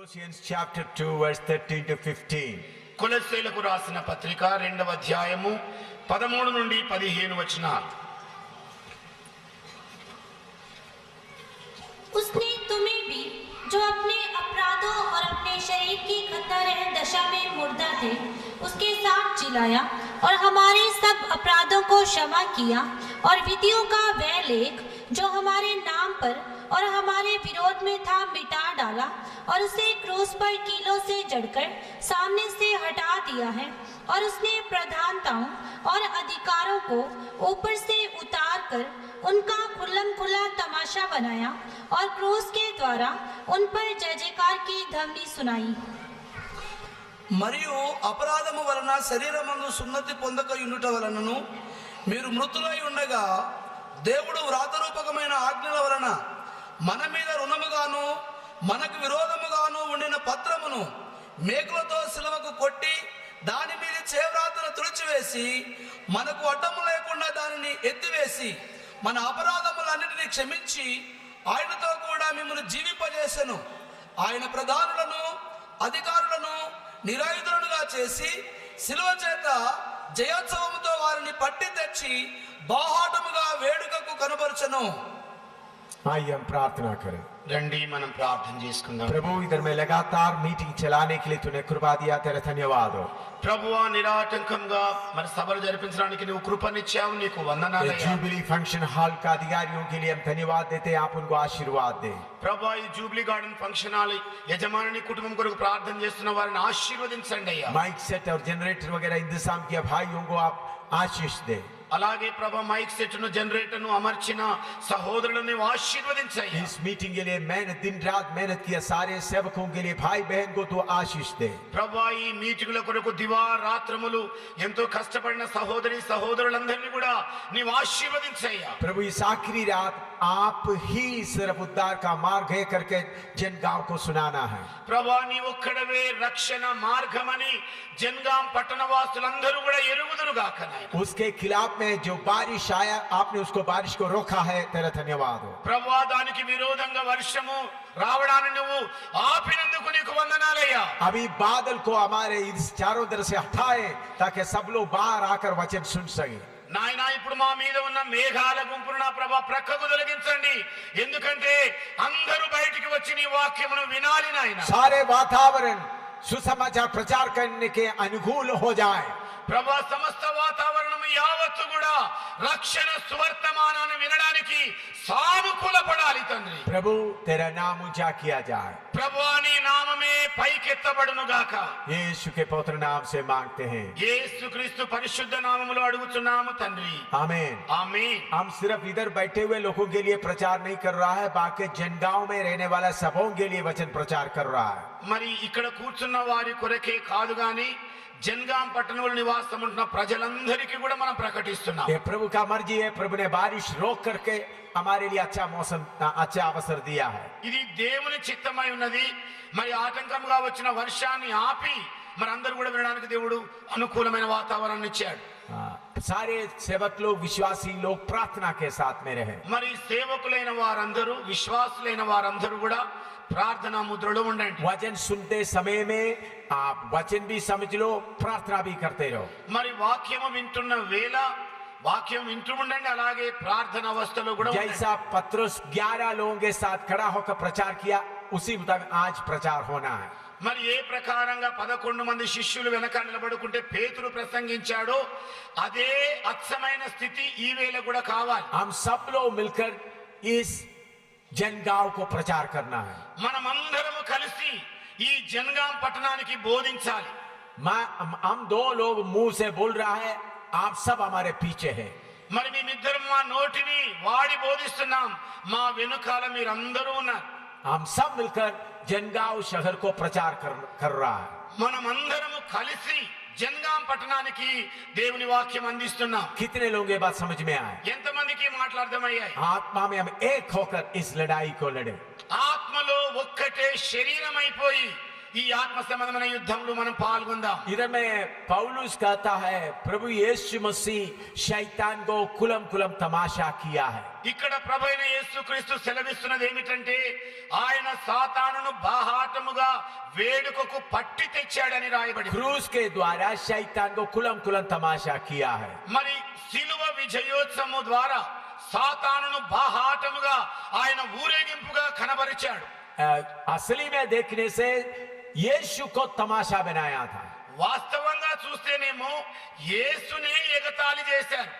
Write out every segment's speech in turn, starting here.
Colossians chapter 2 verse 13 to 15. కొలస్సీలకు రాసిన పత్రిక 2వ అధ్యాయము 13 నుండి 15 వచనాలు. उसने तुम्हें भी जो अपने अपराधों और अपने शरीर की खतरह दशा में मुर्दा थे उसके साथ जिलाया और हमारे सब अपराधों को क्षमा किया और विधियों का वह लेख जो हमारे नाम पर और हमारे विरोध में था मिटा डाला और उसे क्रूस पर कीलों से जड़कर सामने से हटा दिया है। और उसने प्रधानताओं और अधिकारों को ऊपर से उतार कर उनका खुल्लम खुल्ला तमाशा बनाया और क्रूस के द्वारा उन पर जय जयकार की ध्वनि सुनाई। మరియు అపరాధము వలన శరీరమందు సున్నతి పొందక యుండుట వలనను మీరు మృతులై ఉండగా దేవుడు వ్రాతరూపకమైన ఆజ్ఞల వలన మన మీద రుణముగాను మనకు విరోధముగాను ఉండిన పత్రమును మేకులతో సిలువకు కొట్టి దాని మీద చేవ్రాతను తుడిచివేసి మనకు అడ్డము లేకుండా దానిని ఎత్తివేసి మన అపరాధములన్నిటినీ క్షమించి ఆయనతో కూడా మిమ్మల్ని జీవింపజేసెను. ఆయన ప్రధానులను అధికారులను నిరాయుధులుగా చేసి సిలువ చేత జయోత్సవముతో వారిని పట్టి తెచ్చి బాహాటముగా వేడుకకు కనబరచెను. आइए हम प्रार्थना करें। రండి మనం ప్రార్థన చేసుకుందాం. प्रभु इधर में लगातार मीटिंग चलाने के लिए तूने कृपा दिया, तेरा धन्यवाद हो। ప్రభువా నిరాటంకంగా మన సభలు జరిపించడానికి నువ్వు కృపనిచ్చావు, నీకు వందనాలయ్యా. जुबली फंक्शन हॉल का अधिकारियों के लिए हम धन्यवाद देते हैं, आप उनको आशीर्वाद दे। ప్రభువా ఈ జూబ్లీ గార్డెన్ ఫంక్షన్ హాల్ యజమాని కుటుంబం కొరకు ప్రార్థన చేస్తున్న వారిని ఆశీర్వదించండి అయ్యా. माइक सेट और जनरेटर वगैरह इंतजाम किया भाइयों को आप आशीष दे। అలాగే ప్రభా మైక్ సెట్ ను జనరేటర్ ను అమర్చిన సహోదరులను ఆశీర్వదించయ్యా. इस मीटिंग के लिए मेहनत दिन रात मेहनत किया सारे सेवकों के लिए भाई बहन को तो आशीष दे। ప్రభా ఈ మీటింగుల కొరకు దివా రాత్రములు ఎంతో కష్టపడిన సహోదరి సహోదరులందరినీ కూడా నీవు ఆశీర్వదించయ్యా. प्रभु इस आखिरी रात आप ही सिर्फ उद्धार का मार्ग है करके जनगांव को सुनाना है। ప్రభా నీ ఒక్కడవే రక్షణ మార్గమని జన్గాం పట్టణవాసులందరూ కూడా ఎరుగుదురు గాక నాయనా. उसके खिलाफ में जो बारिश आया आपने उसको बारिश को रोका है, तेरा धन्यवाद हो। ప్రభువా దానికి విరోధంగా వర్షము రావడాన్ని నువ్వు ఆపినందుకు నీకు వందనాలయ్యా. अभी बादल को हमारे इस चारों तरफ से हटाए ताकि सब लोग बाहर आकर वचन सुन सके। నాయనా ఇప్పుడు మా మీద ఉన్న మేఘాల గుంపును నా ప్రభా ప్రక్కకు తొలగించండి, ఎందుకంటే అందరూ బయటికి వచ్చి నీ వాక్యమును వినాలి నాయనా. सारे वातावरण सुसमाचार प्रचार करने के अनुकूल हो जाए। ప్రభా సమస్త వాతావరణం యావత్తు కూడా రక్షణ సువర్తమానాన్ని వినడానికి సానుకూలపడాలి తండ్రి. प्रभु तेरा नाम ऊंचा किया जाए। ప్రభువా నీ నామమే పైకెత్తబడును గాక. यीशु के पवित्र नाम से मांगते हैं, యేసుక్రీస్తు పరిశుద్ధ నామములో అడుగుచున్నాము తండ్రి, आमीन। ఆమేన్. हम सिर्फ इधर बैठे हुए लोगों के लिए प्रचार नहीं कर रहा है, बाकी जनगांव में रहने वाला सबों के लिए वचन प्रचार कर रहा है। మరి ఇక్కడ కూర్చున్న వారి కొరకే కాదు గాని జన్గాం పట్టణంలో నివాసం ఉంటున్న ప్రజలందరికీ కూడా మనం ప్రకటిస్తున్నాం. ये प्रभु का मर्जी है। प्रभु ने बारिश रोक करके हमारे लिए अच्छा मौसम अच्छा अवसर दिया है। ఇది దేవుని చిత్తమై ఉన్నది. మరి ఆటంకంగా వచ్చిన వర్షాన్ని ఆపి మరి అందరూ కూడా వినడానికి దేవుడు అనుకూలమైన వాతావరణం ఇచ్చాడు. सारे सेवक लोग विश्वासी लोग प्रार्थना के साथ में रहे। మరి సేవకులైన వారందరూ విశ్వాసులైన వారందరూ కూడా ప్రార్థనా ముద్రలో ఉండండి. वचन सुनते समय में आप वचन भी समझ लो, प्रार्थना भी करते रहो। మరి వాక్యము వింటున్న వేళ వాక్యం వింటూ ఉండండి, అలాగే ప్రార్థన అవస్థలో కూడా ఉండండి. जैसा पत्रुस 11 लोगों के साथ खड़ा होकर प्रचार किया, उसी मुताबिक आज प्रचार होना है। మరి ఏ ప్రకారంగా 11 మంది శిష్యులు వెనక నిలబడుకుంటే పేతురు ప్రసంగించాడో అదే అచ్చమైన స్థితి ఈ వేళ కూడా కావాలి. हम सब लोग मिलकर इस जनगांव को प्रचार करना है। మనమందరము కలిసి ఈ జన్గాం పట్టణానికి బోధించాలి. हम दो लोग मुंह से बोल रहा है, आप सब हमारे पीछे है। మరి మేమిద్దరం మా నోటిని వాడి బోధిస్తున్నాం, మా వెనుకాల మీరందరూ ఉన్నారు. हम सब मिलकर जनगांव शहर को प्रचार कर रहा है। మనమందరము కలిసి జన్గాం పట్టణానికి దేవుని వాక్యం అందిస్తున్నాం. कितने लोगों के बात समझ में आए? ఎంతమందికి మాట్లాడదామయ్యాయి? आत्मा में हम एक होकर इस लड़ाई को लड़े। ఆత్మలో ఒక్కటే శరీరం అయిపోయి ఈ ఆత్మ సంబంధమైన యుద్ధంలో మనం పాల్గొందాం. इधर में पौलुस कहता है प्रभु यीशु मसीह शैतान को कुलम कुलम तमाशा किया है. ఇక్కడ ప్రభు అయిన యేసుక్రీస్తు సెలవిస్తున్నది ఏమిటంటే ఆయన సాతానును బాహాటముగా వేడుకకు పట్టి తెచ్చాడని రాయబడింది. क्रूस के द्वारा शैतान को कुलम कुलम तमाशा किया है. మరి శిలువ విజయోత్సవము ద్వారా సాతానును బాహాటముగా ఆయన ఊరేగింపుగా కనబరిచాడు. असली में देखने से यीशु को तमाशा बनाया था. వాస్తవంగా చూస్తేనేమో యేసునే ఎగతాళి చేశారు.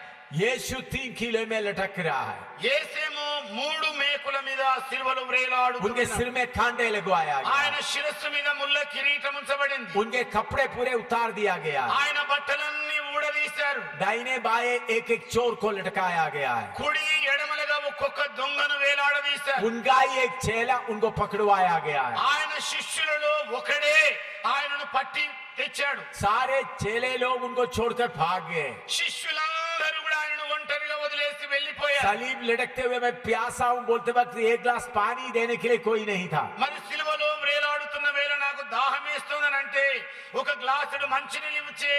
यीशु 3 किलो में लटक रहा है. యేసేమో 3 మేకుల మీద సిలువలో उनके వ్రేలాడుతున్నాడు. सिर में कांटे लगवाया गया. ఆయన శిరస్సు మీద ముళ్ళ కిరీటం ఉంచబడింది. उनके कपड़े पूरे उतार दिया गया. ఆయన బట్టలన్నీ ఊడదీశారు. दाहिने बाएं एक एक चोर को लटकाया गया है. కుడి ఎడమలుగా ఒక్కొక్క దొంగను వేలాడదీశారు. उनका ही एक चेला उनको पकड़वाया गया है. ఆయన శిష్యులలో ఒకడే ఆయనను పట్టి తెచ్చాడు. सारे चेले लोग उनको छोड़कर भाग गए. శిష్యులందరూ కూడా ఆయనను ఒంటరిగా వదిలేసి వెళ్ళిపోయారు. सलीब लटकते हुए मैं प्यासा हूं बोलते वक्त एक गिलास पानी देने के लिए कोई नहीं था. మరి సిలువలో వేలాడుతున్న వేళ నాకు దాహం వేస్తుందని అంటే ఒక గ్లాసుడు మంచినీళ్ళు ఇచ్చే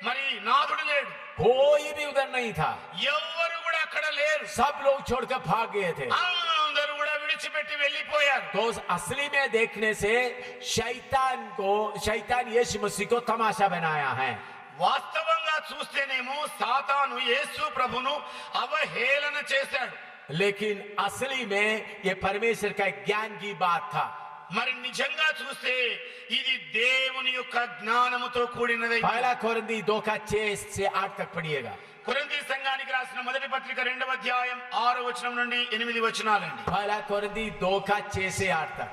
మరి నాదుడు లేడు. कोई भी उधर नहीं था. ఎవ్వరు కూడా అక్కడ లేరు. सब लोग छोड़कर भाग गए थे. అందరూ కూడా విడిచిపెట్టి వెళ్ళిపోయారు. तो असली में देखने से शैतान यीशु मसीह को तमाशा बनाया है. వాస్తవంగా చూస్తేనేమో సాతాను యేసు ప్రభును అవహేళన చేశాడు. लेकिन असली में ये परमेश्वर का एक ज्ञान की बात था. మరి నిజంగా చూస్తే ఇది దేవుని యొక్క జ్ఞానముతో కూడినదై. पहला कोरिन्थी 2:6 से 8 तक पढ़िएगा. కొరింథీ సంఘానికి రాసిన మొదటి పత్రిక 2వ అధ్యాయం 6వ వచనం నుండి 8 వచనాలండి. पहला कोरिन्थी 2:6 से 8 तक.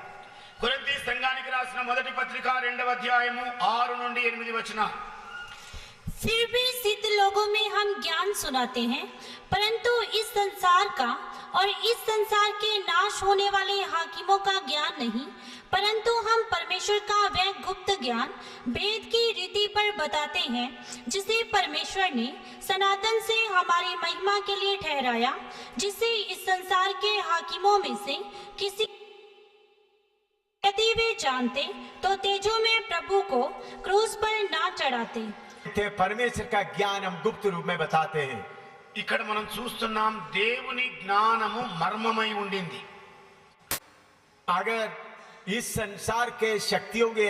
కొరింథీ సంఘానికి రాసిన మొదటి పత్రిక 2వ అధ్యాయము 6 నుండి 8 వచనాలు. फिर भी सिद्ध लोगों में हम ज्ञान सुनाते हैं, परंतु इस संसार का और इस संसार के नाश होने वाले हाकिमों का ज्ञान नहीं, परंतु हम परमेश्वर का वह गुप्त ज्ञान वेद की रीति पर बताते हैं, जिसे परमेश्वर ने सनातन से हमारी महिमा के लिए ठहराया, जिसे इस संसार के हाकिमों में से किसी यदि वे जानते तो तेजो में प्रभु को क्रूस पर ना चढ़ाते. परमेश्वर का ज्ञान हम गुप्त रूप में बताते हैं. ఇక్కడ మనం చూస్తున్నాం దేవుని జ్ఞానము మర్మమై ఉండింది. अगर इस संसार के शक्तियों के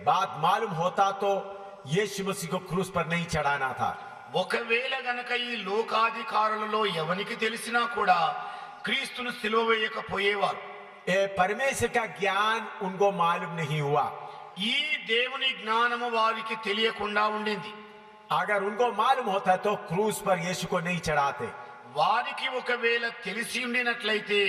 बात मालूम होता तो यीशु मसीह को क्रूस पर नहीं चढ़ाना था. ఒకవేళ గనక ఈ లోకాధికారులలో ఎవరికి తెలిసినా కూడా క్రీస్తును సిలువ వేయకపోయేవారు. ये परमेश्वर का ज्ञान उनको मालूम नहीं हुआ. ఈ దేవుని జ్ఞానము వారికి తెలియకుండా ఉండింది. अगर उनको मालूम होता तो क्रूस पर यीशु को नहीं चढ़ाते. వారికి ఒకవేళ తెలిసి ఉండినట్లయితే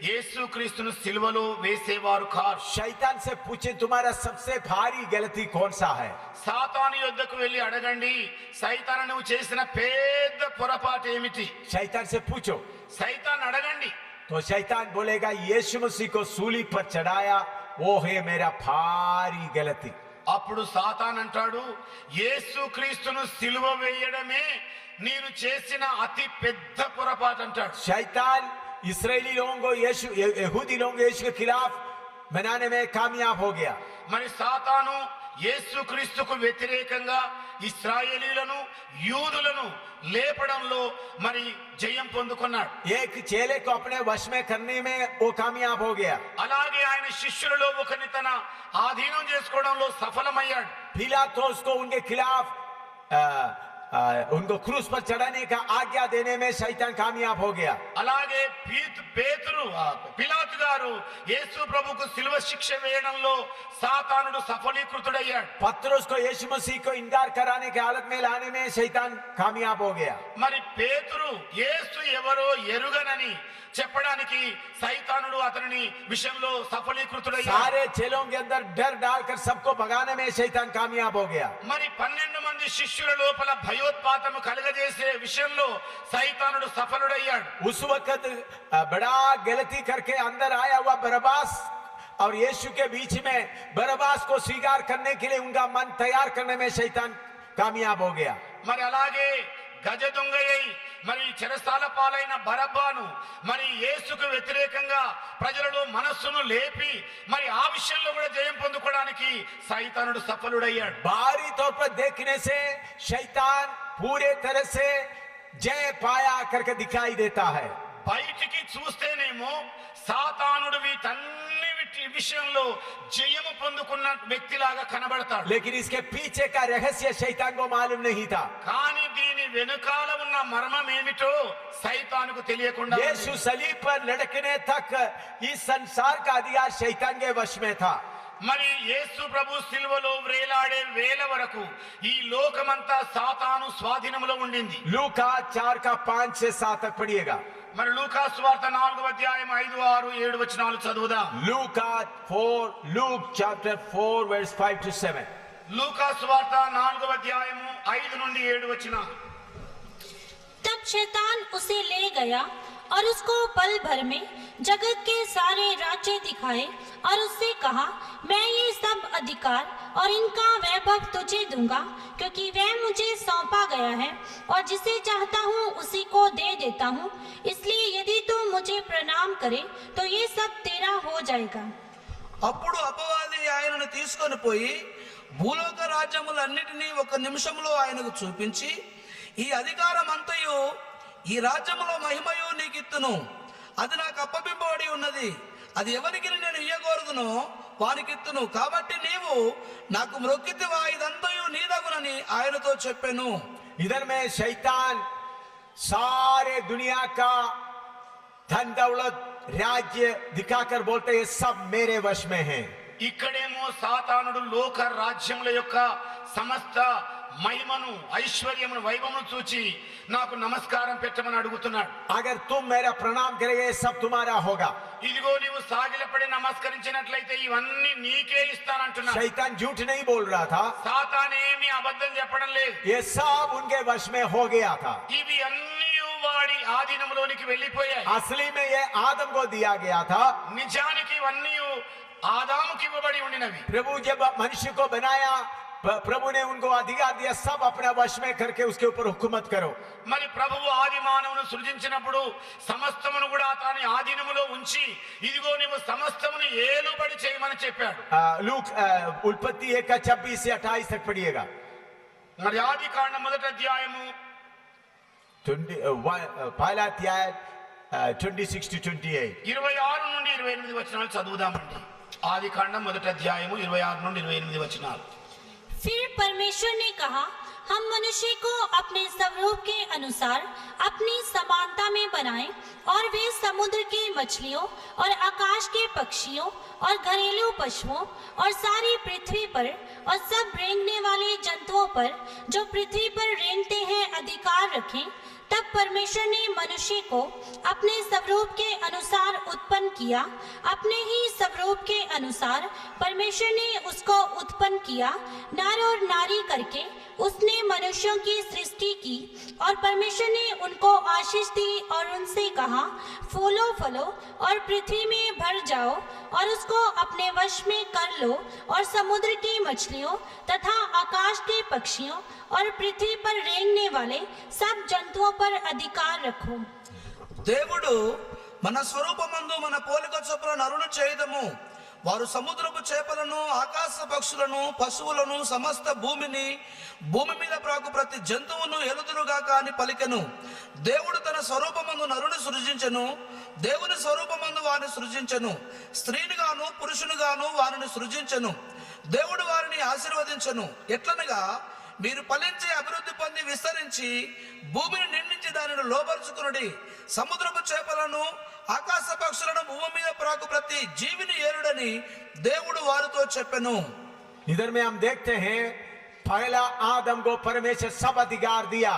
యేసుక్రీస్తును సిలువలో వేసేవారు కారు. शैतान से पूछे तुम्हारा सबसे भारी गलती कौन सा है. సాతాను యొద్దకు వెళ్ళి అడగండి, సైతాను నువ్వు చేసిన పెద్ద పొరపాటు ఏమిటి? शैतान से पूछो సైతాన్ అడగండి. तो शैतान बोलेगा यीशु मसीह को सूली पर चढ़ाया वो है मेरा भारी गलती. అప్పుడు సాతాన్ అంటాడు, యేసుక్రీస్తును సిలువ వేయడమే నేను చేసిన అతి పెద్ద పొరపాటు అంటాడు. शैतान इस्राएली लोगों को यहूदी लोगों को यीशु के खिलाफ बनाने में कामयाब हो गया. మరి సాతాను యేసుక్రీస్తుకు వ్యతిరేకంగా ఇశ్రాయేలీలను యూదులను లేపడంలో మరి జయం పొందుకున్నాడు. एक चेले को अपने वश में करने में वो कामयाब हो गया. అలాగే ఆయన శిష్యులలో ఒకరిని తన ఆధీనం చేసుకోవడంలో సఫలమయ్యాడు. पिलातुस को उनके खिलाफ उनको क्रूस पर चढ़ाने का आज्ञा देने में शैतान कामयाब हो गया. అలాగే పిలాతు గారు యేసు ప్రభుకు సిలువ శిక్ష వేయడంలో సాతానుడు సఫలీకృతుడయ్యాడు. पतरस को यीशु मसीह को इनकार कराने की हालत में लाने में शैतान कामयाब हो गया. మరి పేతురు యేసు ఎవరో ఎరుగనని చెప్పడానికి సైతానుడు అతని విషయంలో సఫలీకృతుడయ్యాడు. सारे चेलों के अंदर डर डालकर सबको भगाने में शैतान कामयाब हो गया. మరి 12 మంది శిష్యుల లోపల భయోత్పాతము కలగజేసే విషయంలో సైతానుడు సఫలుడయ్యాడు. उस वक्त बड़ा गलती करके अंदर आया हुआ बरबास और यीशु के बीच में बरबास को स्वीकार करने के लिए उनका मन तैयार करने में शैतान कामयाब हो गया. మరి అలాగే గజ దొంగయ్యి మరి చెరసాల పాలైన బరబ్బాను మరి యేసుకు వ్యతిరేకంగా ప్రజలలో మనస్సును లేపి మరి ఆ విషయంలో కూడా జయం పొందుకోవడానికి సైతానుడు సఫలుడయ్యాడు. बाहरी तौर पर देखने से शैतान पूरे तरह से जय पाया करके दिखाई देता है. బయటికి చూస్తేనేమో సాతానుడు వీటన్ని విషయంలో జయము పొందుకున్న వ్యక్తిలాగా కనబడతాడు. लेकिन इसके पीछे का रहस्य शैतान को मालूम नहीं था. కానీ దీని వెనుకాల ఉన్న మర్మం ఏమిటో సైతానుకు తెలియకుండా यीशु सलीब पर लटकने तक इस संसार का अधिकार शैतान के वश में था. మరి యేసు ప్రభు సిలువలో వేలాడే వేల వరకు ఈ లోకమంతా సాతాను స్వాధీనంలో ఉండింది. लूका 4 का 5 से 7 तक पढ़िएगा. మరి లూకా సువార్త 4వ అధ్యాయం 5, 6, 7 వచనాలు చదువుదాం. Luke chapter 4 verse 5 to 7. లూకా సువార్త 4వ అధ్యాయము 5 నుండి 7 వచనాలు. तब शैतान उसे ले गया और उसको पल भर में जगत के सारे राज्य दिखाए और उससे कहा, मैं ये सब अधिकार और इनका वैभव तुझे दूंगा, क्योंकि वह मुझे सौंपा गया है और जिसे चाहता हूँ उसी को दे देता हूँ. इसलिए यदि तू मुझे प्रणाम करे तो ये सब तेरा हो जाएगा. అప్పుడు అపవాది ఆయనను తీసుకొని పోయి భూలోక రాజ్యములన్నిటినీ ఒక నిమిషంలో ఆయనకు చూపించి, ఈ అధికారం అంతయు ఈ రాజ్యములో మహిమయు నీకిత్తును, అది నాకు అప్పగింపబడి ఉన్నది, అది ఎవరికి నేను ఇయ్యకూడదునో వానికిత్తును, కాబట్టి నీవు నాకు మ్రొక్కితివా, ఇదంతయు నీదగునని ఆయనతో చెప్పెను. इधर में शैतान सारे दुनिया का धन दौलत राज्य दिखाकर बोलते हैं सब मेरे वश में है. ఇక్కడేమో సాతానుడు లోక రాజ్యముల యొక్క సమస్త మహిమను ఐశ్వర్యమును వైభవమును చూచి నాకు నమస్కారం పెట్టమని అడుగుతున్నాడు. अगर तुम मेरा प्रणाम करेंगे सब तुम्हारा होगा. ఇదిగో నీవు సాగిలపడి నమస్కరించినట్లయితే ఇవన్నీ నీకే ఇస్తానంటున్నాడు. शैतान झूठ नहीं बोल रहा था. సాతానేమి అబద్ధం చెప్పడం లేదు. ये सब उनके वश में हो गया था. ఇవి అన్నీ వాడి ఆధీనంలోనికి వెళ్ళిపోయాయి. असली में ये आदम को दिया गया था. నిజానికి ఇవన్నీ ఆదాముకి ఇవ్వబడి ఉండినవి. प्रभु जब मनुष्य को बनाया प्रभु ने उनको अधिकार दिया, सब अपना वश में करके उसके ऊपर हुकूमत करो. మరి ప్రభువు ఆది మానవును సృజించినప్పుడు సమస్తమును కూడా తాని ఆధీనములో ఉంచి ఇదిగో నీవు సమస్తమును ఏలుబడి చేయమని చెప్పాడు. लूक उत्पत्ति 1 का 26 से 28 तक पढ़िएगा. మరి ఆది కాండం మొదటి అధ్యాయము 26 to 28. 26 నుండి 28 వచనాలు చదువుదామండి. ఆది కాండం మొదటి అధ్యాయము 26 నుండి 28 వచనాలు. फिर परमेश्वर ने कहा, हम मनुष्य को अपने स्वरूप के अनुसार अपनी समानता में बनाएं और वे समुद्र की मछलियों और आकाश के पक्षियों और घरेलू पशुओं और सारी पृथ्वी पर और सब रेंगने वाले जंतुओं पर जो पृथ्वी पर रेंगते हैं अधिकार रखें. तब परमेश्वर ने मनुष्य को अपने स्वरूप के अनुसार उत्पन्न किया, अपने ही स्वरूप के अनुसार परमेश्वर ने उसको उत्पन्न किया, नर और नारी करके उसने मनुष्यों की सृष्टि की. और परमेश्वर ने उनको आशीष दी और उनसे कहा, फूलो फलो और पृथ्वी में भर जाओ और उसको अपने वश में कर लो और समुद्र की मछलियों तथा आकाश के पक्षियों और पृथ्वी पर रेंगने वाले सब जंतुओं पर अधिकार रखो. దేవుడు మన స్వరూపమందు మన పోలిక చొప్పున నరుని చేయదము, వారు సముద్రపు చేపలను ఆకాశ పక్షులను పశువులను సమస్త భూమిని భూమి మీద ప్రాకు ప్రతి జంతువును ఎలుదురుగాక అని పలికెను. దేవుడు తన స్వరూపమందు నరుని సృజించెను, దేవుని స్వరూపమందు వారిని సృజించెను, స్త్రీనిగాను పురుషునిగాను వారిని సృజించెను. దేవుడు వారిని ఆశీర్వదించెను, ఎట్లనగా మీరు ఫలించి అభివృద్ధి పొంది విస్తరించి భూమిని నిండించి దానిని లోపరుచుకునుడి, సముద్రపు చేపలను ఆకాశ పక్షులను భూమి మీద ప్రాకు ప్రతి జీవిని ఏరుడని దేవుడు వారితో చెప్పెను. इधर में हम देखते हैं पहला आदम को परमेश्वर सब अधिकार दिया.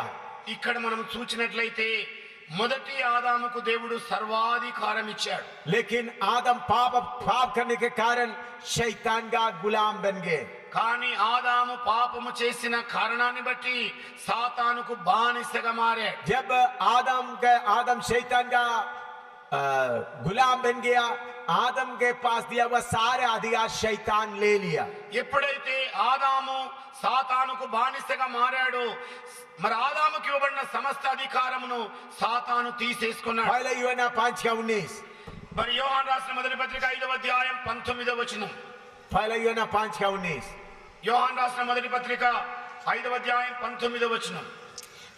ఇక్కడ మనం చూచినట్లయితే మొదటి ఆదాముకు దేవుడు సర్వాధికారం ఇచ్చాడు. लेकिन आदम पाप करने के कारण शैतान का गुलाम बन गए. కానీ ఆదాము పాపము చేసిన కారణాన్ని బట్టి సాతానుకు బానిసగా మారాడు. जब आदम शैतान का गुलाम बन गया, आदम के पास दिया हुआ सारे अधिकार शैतान ले लिया। ఎప్పుడైతే ఆదాము సాతానుకు బానిసగా మారాడో మరి ఆదాముకి ఇవ్వబడిన సమస్త అధికారమును సాతాను తీసేసుకున్నాడు. पहले यूहन्ना 5:19, మరి యోహాను రాసిన మొదటి పత్రిక 5వ అధ్యాయం 19వ వచనం. पहले यूहन्ना 5:19, యోహాను రాసిన మొదటి పత్రిక 5వ అధ్యాయం 19వ వచనం.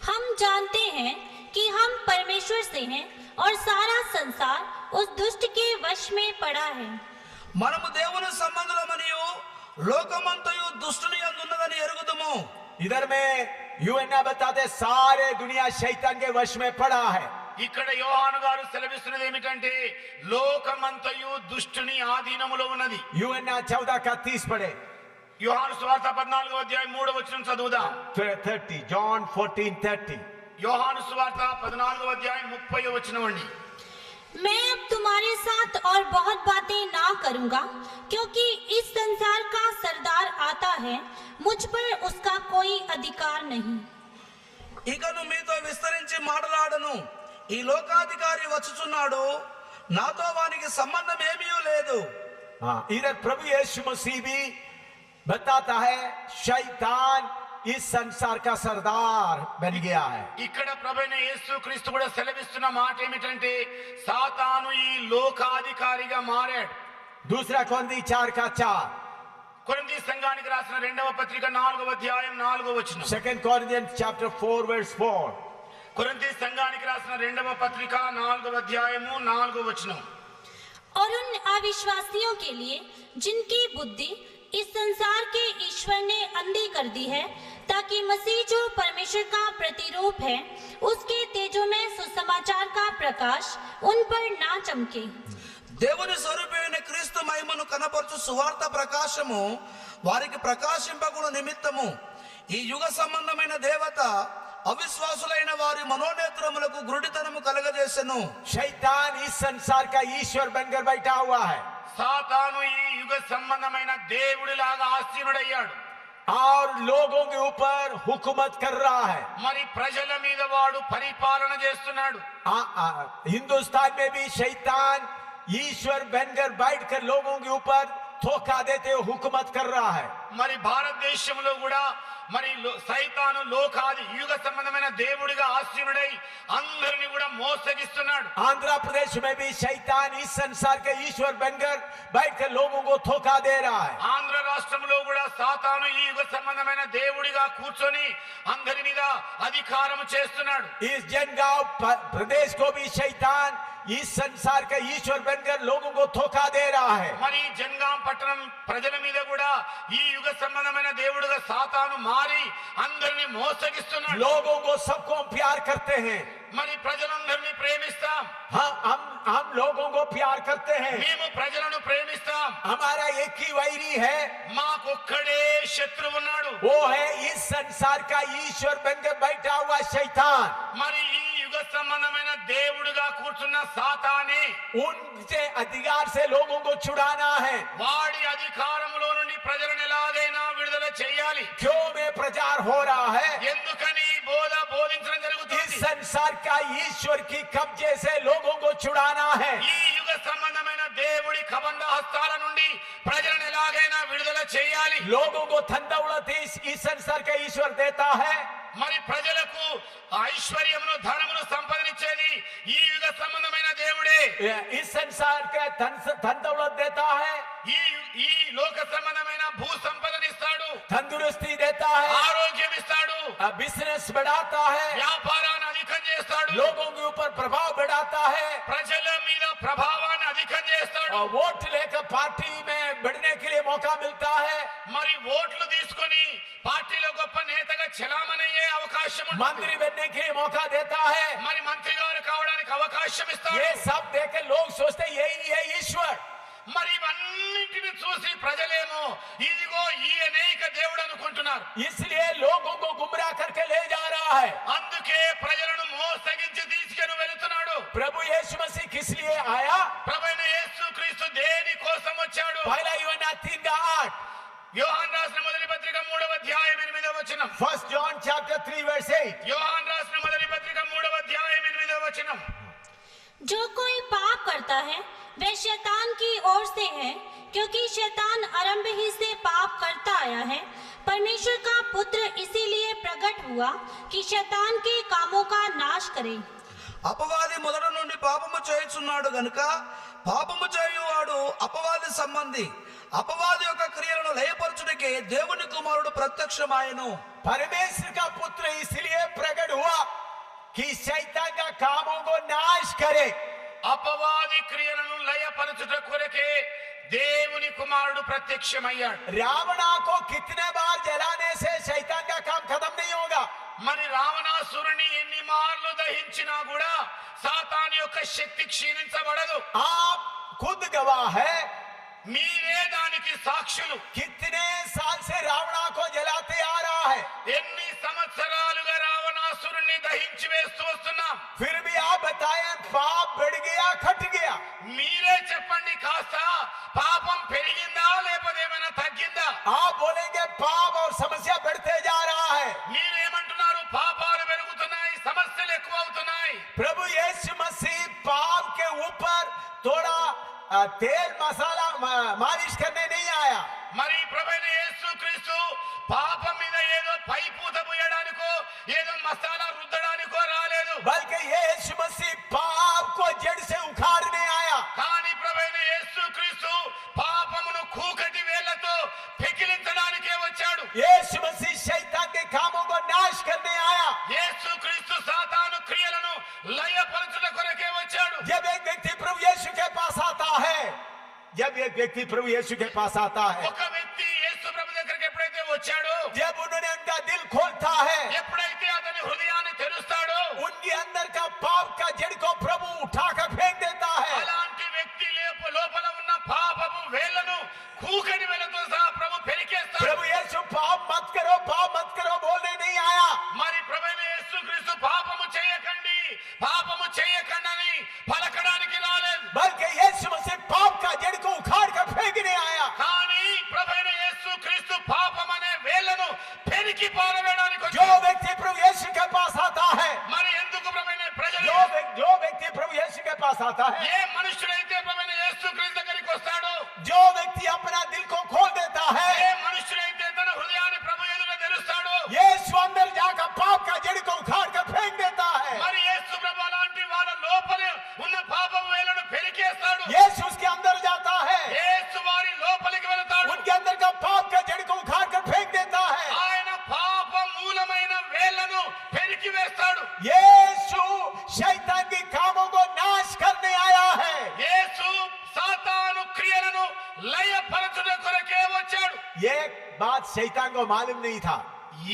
हम जानते हैं कि हम परमेश्वर से हैं और सारा संसार उस दुष्ट के वश में पड़ा है। మనము దేవుని సంబంధులమనియు లోకమంతయు దుష్టుని యందు ఉన్నదని ఎరుగుదుము. इधर में यूहन्ना बताते सारे दुनिया शैतान के वश में पड़ा है। ఇక్కడ యోహాను గారు సెలవిస్తున్నది ఏమిటంటే లోకమంతయు దుష్టుని ఆధీనములో ఉన్నది. यूहन्ना 14:30 पढ़े, యోహాను సువార్త 14వ అధ్యాయం 3వ వచనం చదువుదాం. 30, John 14:30। యోహాను సువార్త 14వ అధ్యాయం 30వ వచనం అండి. मैं अब तुम्हारे साथ और बहुत बातें ना करूंगा, क्योंकि इस संसार का सरदार आता है, मुझ पर उसका कोई अधिकार नहीं। ఇకను మీతో విస్తరించి మాట్లాడను, ఈ లోకాధికారి వచ్చుచున్నాడు, నాతో వానికి సంబంధం ఏమీ లేదు. हाँ, इधर प्रभु यीशु मसीह भी बताता है शैतान इस संसार का सरदार बन गया है। ఇక్కడ ప్రభువైన యేసు క్రీస్తు కూడా సెలవిస్తున్న మాట ఏమిటంటే సాతాను ఈ లోకాధికారిగా మారాడు. दूसरा కొరింథీ 4:4, కొరింథీ సంఘానికి రాసిన 2వ పత్రిక 4వ అధ్యాయం 4వ వచనం. 2 Corinthians chapter 4 verse 4। కొరింథీ సంఘానికి రాసిన 2వ పత్రిక 4వ అధ్యాయము 4వ వచనం. और उन अविश्वासियों के लिए जिनकी बुद्धि इस संसार के ईश्वर ने अंधी कर दी है, ताकि मसीह जो परमेश्वर का प्रतिरूप है उसके तेजो में सुसमाचार का प्रकाश उन पर ना चमके। దేవుని స్వరూపమైన క్రీస్తు మహిమను కనపరచు సువార్త ప్రకాశము వారికి ప్రకాశింపకును నిమిత్తము ఈ యుగ సంబంధమైన దేవత అవిశ్వాసులైన వారి మనోనేత్రములకు గురుడితనము కలగజేసెను. शैतान इस संसार का ईश्वर बनकर बैठा हुआ है సాతాను ఈ యుగ సంబంధమైన దేవుడిలాగా ఆసీనుడయ్యాడు. और लोगों के ऊपर हुकूमत कर रहा है। మరి ప్రజల మీద వాడు పరిపాలన చేస్తున్నాడు. हिंदुस्तान में भी शैतान ईश्वर बनकर बैठकर लोगों के ऊपर धोखा देते हुए हुकूमत कर रहा है। మరి భారతదేశంలో కూడా మరి సైతాను లోకాది యుగ సంబంధమైన దేవుడిగా ఆసీనుడై అందరిని కూడా మోసగిస్తున్నాడు. आंध्र प्रदेश में भी शैतान इस संसार के ईश्वर बनकर बैठकर लोगों को धोखा दे रहा है। ఆంధ్ర రాష్ట్రంలో కూడా సాతాను ఈ యుగ సంబంధమైన దేవుడిగా కూర్చొని అందరి మీద అధికారం చేస్తున్నాడు. इस जनगांव प्रदेश को भी शैतान इस संसार का ईश्वर बनकर लोगों को धोखा दे रहा है। మరి జనగాం పట్టణం ప్రజల మీద కూడా ఈ యుగ సంబంధమైన దేవుడిగా సాతాను మారి అందరిని మోసగిస్తున్నాడు. लोगों को सबको हम प्यार करते हैं। మరి ప్రజలందరినీ ప్రేమిస్తాం. हम लोगों को प्यार करते हैं। మేము ప్రజలను ప్రేమిస్తాం. हमारा एक ही वैरी है, మాకొక్కడే శత్రువు ఉన్నాడు. वो है इस संसार का ईश्वर बनकर बैठा हुआ शैतान। మరి ఈ యుగ సంబంధమైన దేవుడిగా కూర్చున్న సాతానే उनसे अधिकार से लोगों को छुड़ाना है। వాడి అధికారములో నుండి ప్రజలను ఎలాగైనా విడుదల చేయాలి. क्यों में प्रचार हो रहा है? ఎందుకని ఈ బోధ బోధించడం इस జరుగుతుంది? संसार का ईश्वर की कब्जे से लोगों को छुड़ाना है। ఈ యుగ సంబంధమైన దేవుడి కబంధ హస్తాల నుండి ప్రజలను ఎలాగైనా విడుదల చేయాలి. लोगों को धन दौलत इस संसार का ईश्वर देता है। మరి ప్రజలకు ఐశ్వర్యమును ధనమును సంపాదించేది ఈ యుగ సంబంధమైన దేవుడే. इस संसार का धन दौलत देता है, ఈ లోక సంబంధమైన భూ సంపదనిస్తాడు, तंदुरुस्ती देता है, ఆరోగ్యం ఇస్తాడు, बिजनेस बढ़ाता है, వ్యాపారాన్ని అధికం చేస్తాడు, लोगों के ऊपर प्रभाव बढ़ाता है, ప్రజల మీద ప్రభావాన్ని అధికం చేస్తాడు. और वोट लेकर पार्टी में बढ़ने के लिए मौका मिलता है, మరి ఓట్లు తీసుకొని పార్టీలో గొప్ప నేతగా చలామణయ్యే అవకాశం ఉంటుంది. मंत्री बनने के लिए मौका देता है। మరి మంత్రి గారు కావడానికి అవకాశం ఇస్తాడు. ये सब देकर लोग सोचते यही है ईश्वर। మరి ఇవన్నింటిని చూసి ప్రజలేమో ఇదిగో ఈయనే ఇక దేవుడు అనుకుంటున్నారు. इसलिए लोगों को गुमराह करके ले जा रहा है। అందుకే ప్రజలను మోసగించి తీసుకొని వెళుతున్నాడు. प्रभु यीशु मसीह किस लिए आया? ప్రభువైన యేసు క్రీస్తు దేని కోసం వచ్చాడు? पहला यूहन्ना 3:8, యోహాను రాసిన మొదటి పత్రిక 3వ అధ్యాయం 8వ వచనం. 1 John chapter 3 verse 8। యోహాను రాసిన మొదటి పత్రిక 3వ అధ్యాయం 8వ వచనం. जो कोई पाप आता है वह शैतान की ओर से है, क्योंकि शैतान आरंभ ही से पाप करता आया है। परमेश्वर का पुत्र इसीलिए प्रकट हुआ कि शैतान के कामों का नाश करे। అపవాది మొదట నుండి పాపము చేయుచున్నాడు గనుక పాపము చేయువాడు అపవాది సంబంధి. అపవాది యొక్క క్రియలను లయపరచుటకే దేవుని కుమారుడు ప్రత్యక్షమాయెను. परमेश्वर का पुत्र इसलिए प्रकट हुआ कि शैतान का कामों को नाश करे। అపవాది క్రియలను లయపరచుట కొరకే దేవుని కుమారుడు ప్రత్యక్షమయ్యాడు. रावणा को कितने बार जलाने से शैतान का काम खत्म नहीं होगा। మరి రావణాసురుని ఎన్ని మార్లు దహించినా కూడా సాతాను యొక్క శక్తి క్షీణించబడదు. आप खुद गवाह है, మీరే దానికి సాక్షులు. कितने साल से रावणा को जलाते आ रहा है, ఎన్ని సంవత్సరాలుగా రావణాసురుని దహించి వేస్తూ వస్తున్నాం. फिर भी आप बताएं पाप बढ़ गया घट गया। మీరే చెప్పండి, కాస్త పాపం పెరిగిందా లేకపోతే ఏమైనా తగ్గిందా? आप बोलेंगे पाप और समस्या बढ़ते जा रहा है। మీరేమంటున్నారు? పాపాలు పెరుగుతున్నాయి, సమస్యలు ఎక్కువ అవుతున్నాయి. प्रभु यीशु मसीह पाप के ऊपर थोड़ा तेल मसाला मालिश करने नहीं आया। మరి ప్రభువైన యేసుక్రీస్తు పాపం మీద ఏదో పైపూత పూయడానికో ఏదో మసాలా రుద్దడానికో రాలేదు. बल्कि यीशु मसीह पाप को जड़ से उखाड़ने आया। కానీ ప్రభువైన యేసుక్రీస్తు పాపమును కూకటి వేళ్లతో పెకిలించడానికే వచ్చాడు. यीशु मसीह शैतान के कामों को नाश करने आया। యేసుక్రీస్తు సాతాను క్రియలను లయపరచుట కొరకే వచ్చాడు. जब एक व्यक्ति प्रभु यीशु के पास आता है, जब एक व्यक्ति प्रभु यीशु के पास आता है, ఒక వ్యక్తి యేసు ప్రభు దగ్గరికి ఎప్పుడైతే వచ్చాడో, जब उन्होंने उनका दिल खोलता है, ఎప్పుడైతే అతని హృదయాన్ని తెరుస్తాడో, उनके अंदर का पाप का जड़ को प्रभु उठाकर फेंक देता है। అలాంటి వ్యక్తి లోపల ఉన్న పాపపు వేళ్లను కూకటి వేళ్లతో సహా ప్రభు పెరికేస్తాడు. प्रभु यीशु पाप मत करो बोलने नहीं आया। మరి ప్రభువైన యేసుక్రీస్తు పాపము చేయకండి అని పలకడానికి రాలేదు. बल्कि यीशु मसीह पाप का जड़ को उखाड़ कर फेंकने आया। కానీ ప్రభువైన యేసుక్రీస్తు పాపం అనే వేళ్లను పెరికి పారవేయడానికి जो వచ్చాడు. व्यक्ति प्रभु यीशु के पास आता है, మరి ఎందుకు ప్రభువైన ప్రజలు जो व्यक्ति प्रभु यीशु के पास आता है, ఏ మనుషుడైతే ప్రభువైన యేసుక్రీస్తు దగ్గరికి వస్తాడో, जो व्यक्ति अपना दिल को खोल देता ఏ है, మనుషుడైతే తన హృదయాన్ని ప్రభు ఎదుట తెరుస్తాడో, यीशु अंदर जाकर पाप का जड़ को उखाड़ कर फेंक देता है। మరి యేసు ప్రభు అలాంటి వాళ్ళ లోపల ఉన్న పాపపు వేళ్లను పెరికేస్తాడు. यीशु उसके अंदर जाता है, యేసు వారి లోపలికి వెళతాడు. उनके अंदर का पाप का जड़ को उखाड़ कर फेंक देता है। ఆయన పాప మూలమైన వేళ్లను పెరికి వేస్తాడు. यीशु शैतान के कामों को नाश करने आया है। యేసు సాతాను క్రియలను లయపరచుట కొరకే వచ్చాడు. ये बात शैतान को मालूम नहीं था।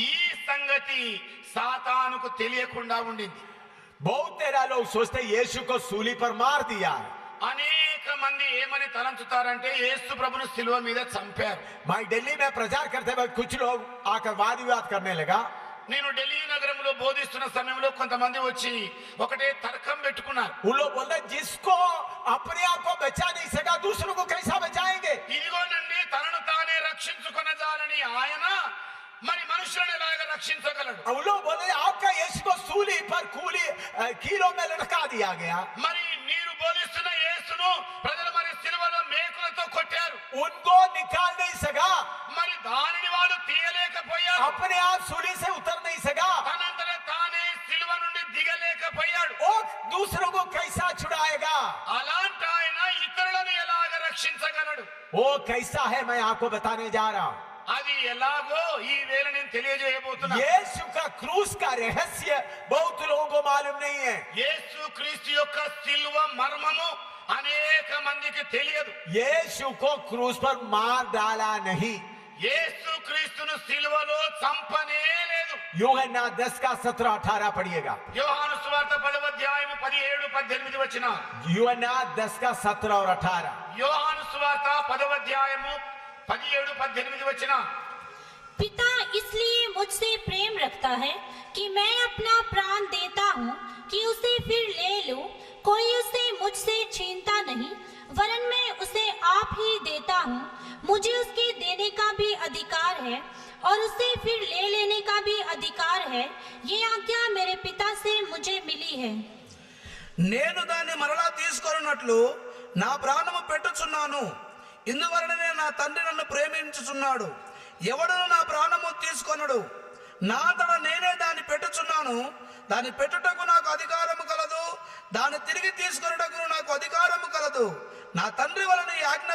ఈ సంగతి సాతానుకు తెలియకుండా ఉండింది. बहुत तेरा लोग सोचते यीशु को सूली पर मार दिया। అనేక మంది ఏమని తలంచుతారంటే యేసు ప్రభును శిలువ మీద చంపారు. मैं दिल्ली में प्रचार करते वक्त कुछ लोग आकर वाद विवाद करने लगा। నేను ఢిల్లీ నగరంలో బోధిస్తున్న సమయంలో కొంతమంది వచ్చి ఒకటే తర్కం పెట్టుకున్నారు. उन लोग बोलते जिसको अपने आप को बचा नहीं सका दूसरों को कैसा बचाएंगे। ఇదిగోనండి తనను తానే రక్షించుకొనజాలని ఆయన మరి మనుషులను ఎలాగ రక్షించగలడు? उन लोग बोले आपका यीशु को सूली पर कीलों में लटका दिया गया। మరి మీరు బోధిస్తున్న యేసును ప్రజలు మరి సిలువలో మేకులతో కొట్టారు. उनको निकाल नहीं सका, మరి దానిని వాడు తీయలేకపోయాడు. अपने आप सूली से उतर नहीं सका। తనంతట తానే సిలువ నుండి దిగలేకపోయాడు. वो दूसरों को कैसा छुड़ाएगा? అలాంటి ఆయన ఇతరులను ఎలాగ రక్షించగలడు? वो कैसा है मैं आपको बताने जा रहा हूं। అది ఎలాగో ఈ వేళ నేను తెలియజేయబోతున్నా. यीशु का क्रूस का रहस्य बहुत लोगों को मालूम नहीं है। యేసు క్రీస్తు యొక్క సిలువ మర్మము అనేక మందికి తెలియదు. यीशु को क्रूस पर मार डाला नहीं। యేసు క్రీస్తును సిలువలో చంపనే లేదు. यूहन्ना 10 का 17-18 पढ़िएगा। యోహాను సువార్త 10వ అధ్యాయము 17-18 వచనం. यूहन्ना 10 का 17 और 18। యోహాను సువార్త 10వ అధ్యాయము 17-18 వచనం. पिता इसलिए मुझसे प्रेम रखता है कि मैं अपना प्राण देता हूँ कि उसे फिर ले लूं। कोई उसे मुझसे छीनता नहीं, वरन मैं उसे आप ही देता हूँ। मुझे उसके देने का भी अधिकार है और उसे फिर ले लेने का भी अधिकार है। ये आज्ञा मेरे पिता से मुझे मिली है। నేను దాన్ని మరలా తీసుకొనున్నట్లు నా ప్రాణము పెట్టుచున్నాను. ఇందువలననే నా తండ్రి నన్ను ప్రేమించుచున్నాడు. ఎవడును నా ప్రాణము తీసుకొనడు. నా తన నేనే దాన్ని పెట్టుచున్నాను. దాన్ని పెట్టుటకు నాకు అధికారము కలదు, దాన్ని తిరిగి తీసుకొనుటకు నాకు అధికారము కలదు. నా తండ్రి వలన ఈ ఆజ్ఞ